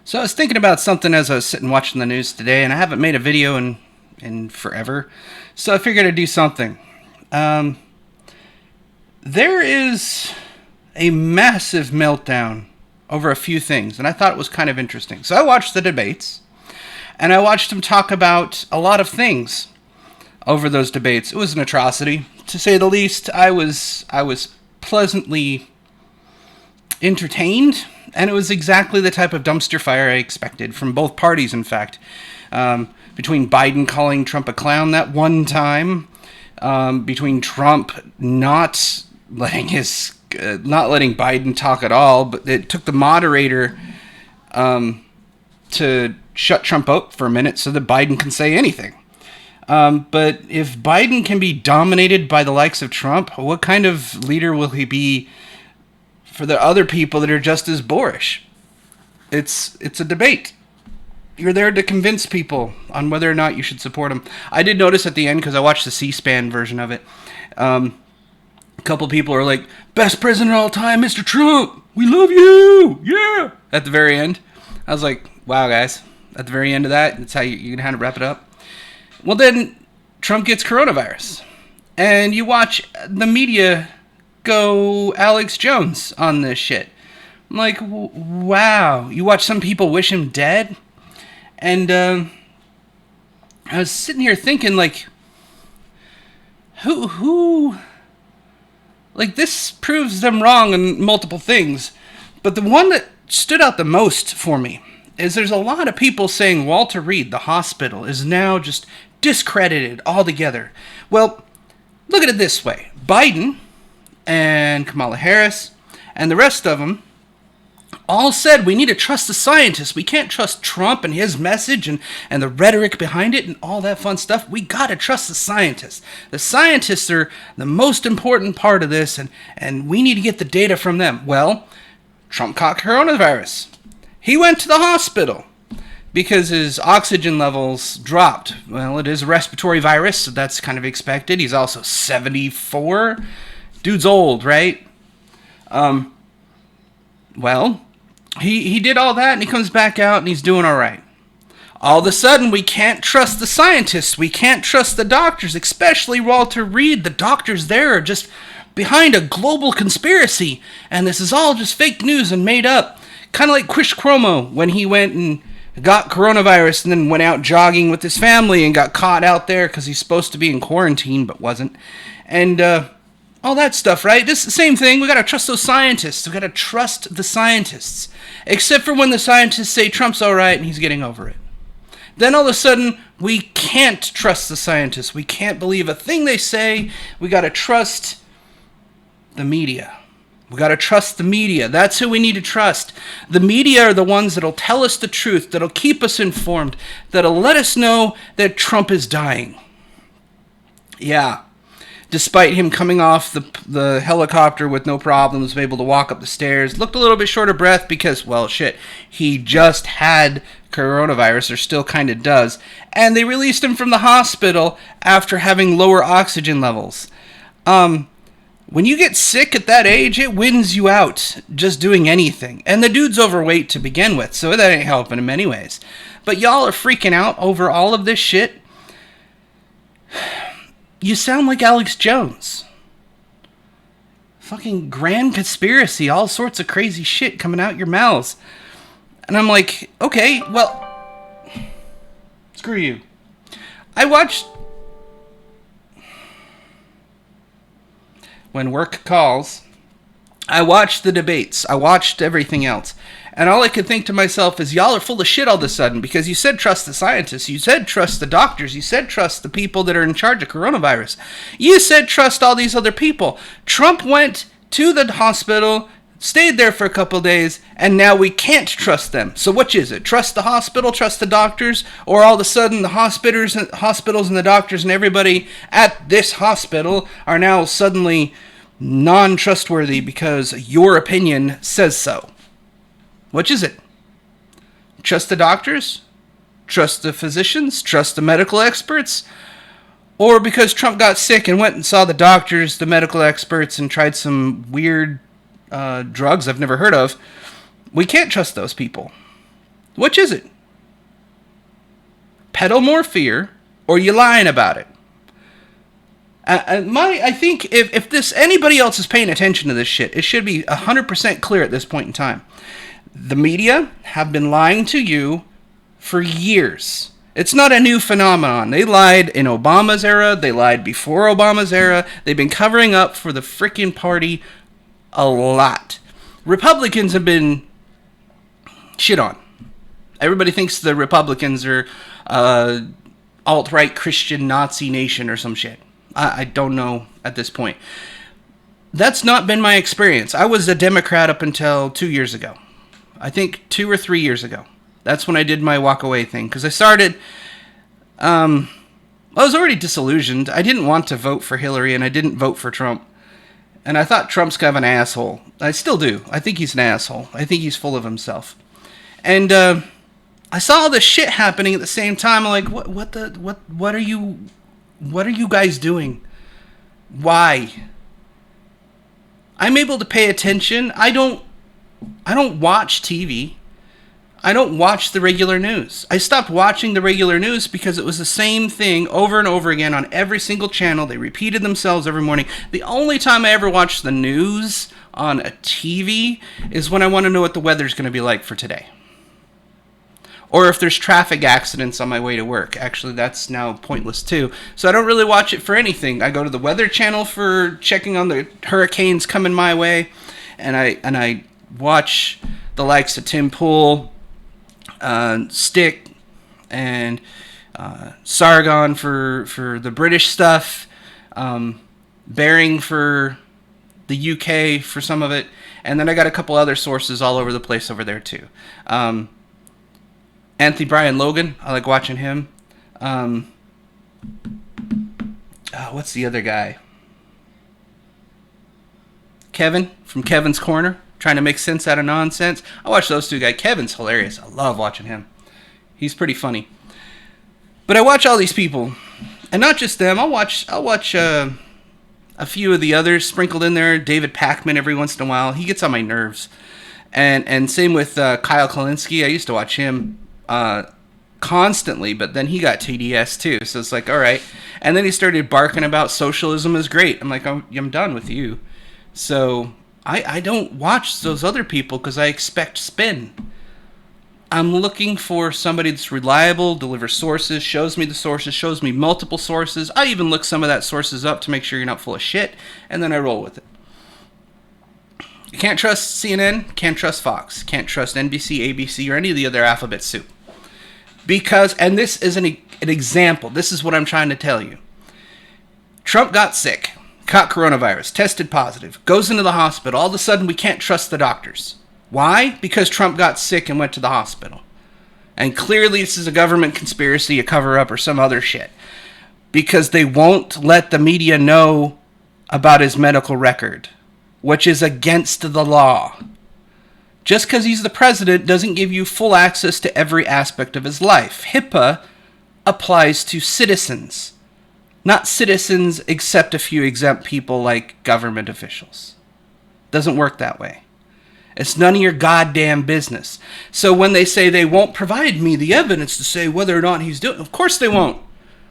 So I was thinking about something as I was sitting watching the news today, and I haven't made a video in forever. So I figured I'd do something. Um, there is a massive meltdown over a few things, and I thought it was kind of interesting. So I watched the debates, and I watched them talk about a lot of things over those debates. It was an atrocity, to say the least. I was pleasantly entertained, and it was exactly the type of dumpster fire I expected from both parties, in fact. Between Biden calling Trump a clown that one time, between Trump not letting Biden talk at all, but it took the moderator to shut Trump up for a minute so that Biden can say anything. But if Biden can be dominated by the likes of Trump, what kind of leader will he be for the other people that are just as boorish? It's a debate. You're there to convince people on whether or not you should support them. I did notice at the end, because I watched the C-SPAN version of it, a couple people are like, best president of all time, Mr. Trump, we love you, yeah, at the very end. I was like, wow, guys, at the very end of that, that's how you can kind of wrap it up. Well, then Trump gets coronavirus, and you watch the media go Alex Jones on this shit. I'm like, wow. You watch some people wish him dead, and I was sitting here thinking, like, who, like, this proves them wrong in multiple things, but the one that stood out the most for me is there's a lot of people saying Walter Reed, the hospital, is now just discredited altogether. Well, look at it this way. Biden and Kamala Harris and the rest of them all said we need to trust the scientists. We can't trust Trump and his message and the rhetoric behind it and all that fun stuff. We got to trust the scientists. The scientists are the most important part of this, and we need to get the data from them. Well, Trump caught coronavirus. He went to the hospital because his oxygen levels dropped. Well, it is a respiratory virus, so that's kind of expected. He's also 74. Dude's old, right? Well, he did all that, and he comes back out, and he's doing all right. All of a sudden, we can't trust the scientists. We can't trust the doctors, especially Walter Reed. The doctors there are just behind a global conspiracy, and this is all just fake news and made up. Kind of like Chris Cuomo when he went and got coronavirus and then went out jogging with his family and got caught out there because he's supposed to be in quarantine but wasn't. And all that stuff, right? This is the same thing. We got to trust those scientists. We got to trust the scientists. Except for when the scientists say Trump's all right and he's getting over it. Then all of a sudden, we can't trust the scientists. We can't believe a thing they say. We got to trust the media. We got to trust the media. That's who we need to trust. The media are the ones that'll tell us the truth, that'll keep us informed, that'll let us know that Trump is dying. Yeah. Despite him coming off the helicopter with no problems, able to walk up the stairs, looked a little bit short of breath because, well, shit, he just had coronavirus, or still kind of does, and they released him from the hospital after having lower oxygen levels. When you get sick at that age, it wins you out just doing anything. And the dude's overweight to begin with, so that ain't helping him anyways. But y'all are freaking out over all of this shit. You sound like Alex Jones. Fucking grand conspiracy, all sorts of crazy shit coming out your mouths. And I'm like, okay, well, screw you. I watched When Work Calls. I watched the debates. I watched everything else. And all I could think to myself is, y'all are full of shit all of a sudden, because you said trust the scientists. You said trust the doctors. You said trust the people that are in charge of coronavirus. You said trust all these other people. Trump went to the hospital, stayed there for a couple of days, and now we can't trust them. So which is it? Trust the hospital, trust the doctors, or all of a sudden the hospitals and the doctors and everybody at this hospital are now suddenly non-trustworthy because your opinion says so? Which is it? Trust the doctors? Trust the physicians? Trust the medical experts? Or because Trump got sick and went and saw the doctors, the medical experts, and tried some weird drugs I've never heard of, we can't trust those people. Which is it? Peddle more fear, or you lying about it? I think if this anybody else is paying attention to this shit, it should be 100% clear at this point in time. The media have been lying to you for years. It's not a new phenomenon. They lied in Obama's era. They lied before Obama's era. They've been covering up for the freaking party a lot. Republicans have been shit on. Everybody thinks the Republicans are alt-right Christian Nazi nation or some shit. I don't know at this point. That's not been my experience. I was a Democrat up until 2 years ago. I think 2 or 3 years ago. That's when I did my walk away thing. Because I started... I was already disillusioned. I didn't want to vote for Hillary, and I didn't vote for Trump. And I thought Trump's kind of an asshole. I still do. I think he's an asshole. I think he's full of himself. And I saw all this shit happening at the same time. I'm like, what are you guys doing? Why? I'm able to pay attention. I don't watch TV. I don't watch the regular news. I stopped watching the regular news because it was the same thing over and over again on every single channel. They repeated themselves every morning. The only time I ever watch the news on a TV is when I want to know what the weather's going to be like for today. Or if there's traffic accidents on my way to work. Actually, that's now pointless too. So I don't really watch it for anything. I go to the Weather Channel for checking on the hurricanes coming my way. And I watch the likes of Tim Pool, Stick, and Sargon for the British stuff, Bering for the UK for some of it, and then I got a couple other sources all over the place over there too. Anthony Brian Logan, I like watching him. What's the other guy? Kevin from Kevin's Corner, trying to make sense out of nonsense. I watch those two guys. Kevin's hilarious. I love watching him. He's pretty funny. But I watch all these people, and not just them. I'll watch a few of the others sprinkled in there. David Pakman every once in a while. He gets on my nerves. And same with Kyle Kalinske. I used to watch him constantly, but then he got TDS too. So it's like, all right. And then he started barking about socialism is great. I'm like, I'm done with you. So I don't watch those other people because I expect spin. I'm looking for somebody that's reliable, delivers sources, shows me the sources, shows me multiple sources. I even look some of that sources up to make sure you're not full of shit, and then I roll with it. You can't trust CNN, can't trust Fox, can't trust NBC, ABC, or any of the other alphabet soup. Because, and this is an example, this is what I'm trying to tell you. Trump got sick. Caught coronavirus, tested positive, goes into the hospital. All of a sudden, we can't trust the doctors. Why? Because Trump got sick and went to the hospital. And clearly, this is a government conspiracy, a cover-up, or some other shit. Because they won't let the media know about his medical record, which is against the law. Just because he's the president doesn't give you full access to every aspect of his life. HIPAA applies to citizens. Not citizens except a few exempt people like government officials. Doesn't work that way. It's none of your goddamn business. So when they say they won't provide me the evidence to say whether or not he's doing, of course they won't.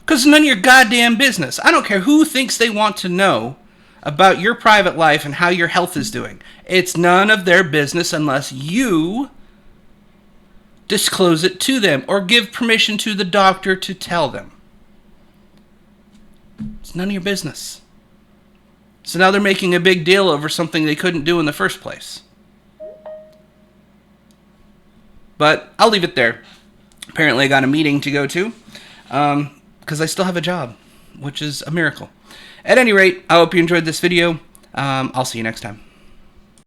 Because it's none of your goddamn business. I don't care who thinks they want to know about your private life and how your health is doing. It's none of their business unless you disclose it to them or give permission to the doctor to tell them. It's none of your business. So now they're making a big deal over something they couldn't do in the first place. But I'll leave it there. Apparently I got a meeting to go to because I still have a job, which is a miracle. At any rate, I hope you enjoyed this video. I'll see you next time.